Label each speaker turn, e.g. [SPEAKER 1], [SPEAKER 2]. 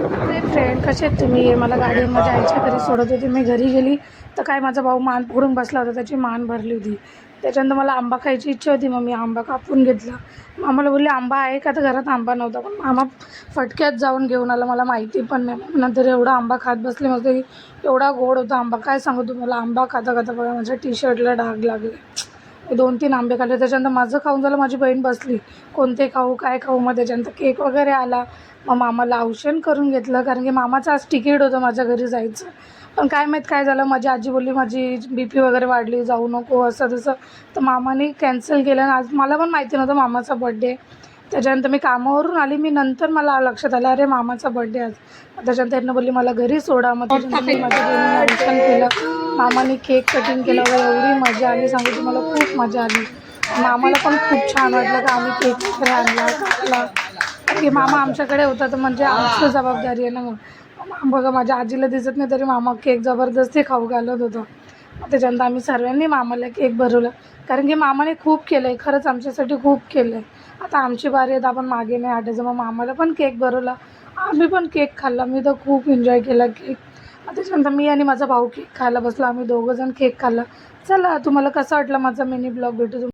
[SPEAKER 1] अरे फ्रेंड, कसे आहेत तुम्ही? मला गाडी माझ्या आईच्या घरी सोडत होती. मी घरी गेली तर काय माझा भाऊ मान पकडून बसला होता, त्याची मान भरली होती. त्याच्यानंतर मला आंबा खायची इच्छा होती, मग मी आंबा कापून घेतला. मामाला बोलले आंबा आहे का, तर घरात आंबा नव्हता. पण मामा फटक्यात जाऊन घेऊन आला, मला माहिती पण नाही. नंतर एवढा आंबा खात बसले, मस्त एवढा गोड होता आंबा, काय सांगू तुम्हाला. आंबा खाता खाता बघा माझ्या टी शर्टला डाग लागले. 2-3 आंबे खाल्ले. त्याच्यानंतर माझं खाऊन झालं, माझी बहीण बसली कोणते खाऊ काय खाऊ. मग त्याच्यानंतर केक वगैरे आला. मग मामाला औषण करून घेतलं, कारण की मामाचं आज तिकीट होतं माझ्या घरी जायचं. पण काय माहीत काय झालं, माझी आजी बोलली माझी BP वगैरे वाढली, जाऊ नको असं तसं. तर मामाने कॅन्सल केलं. आणि आज मला पण माहिती नव्हतं मामाचा बड्डे. त्याच्यानंतर मी कामावरून आली, मी नंतर मला लक्षात आलं अरे मामाचा बड्डे आज. त्याच्यानंतर त्यांनी बोलली मला घरी सोडा. मग त्याच्यानंतर मी माझ्या बहिणीने औषण केलं, मामाने केक कटिंग केलं वगैरे. एवढी मजा आली सांगू तुम्हाला, खूप मजा आली. मामाला पण खूप छान वाटलं का आम्ही केक वगैरे आणला कापला, की मामा आमच्याकडे होता तर म्हणजे आमची जबाबदारी आहे ना. मग बघा माझ्या आजीला दिसत नाही तरी मामा केक जबरदस्ती खाऊ घालत होता. त्याच्यानंतर आम्ही सर्वांनी मामाला केक भरवलं, कारण की मामाने खूप केलं आहे, खरंच आमच्यासाठी खूप केलं आहे. आता आमची बारी आहे तर आपण मागे नाही हटायचं. मग मामाला पण केक भरवला, आम्ही पण केक खाल्ला. मी तर खूप एन्जॉय केला केक. त्याच्यानंतर मी आणि माझा भाऊ केक खायला बसलो, आम्ही दोघंजण केक खाल्ला. चला, तुम्हाला कसा वाटला माझा मिनी ब्लॉग, भेटू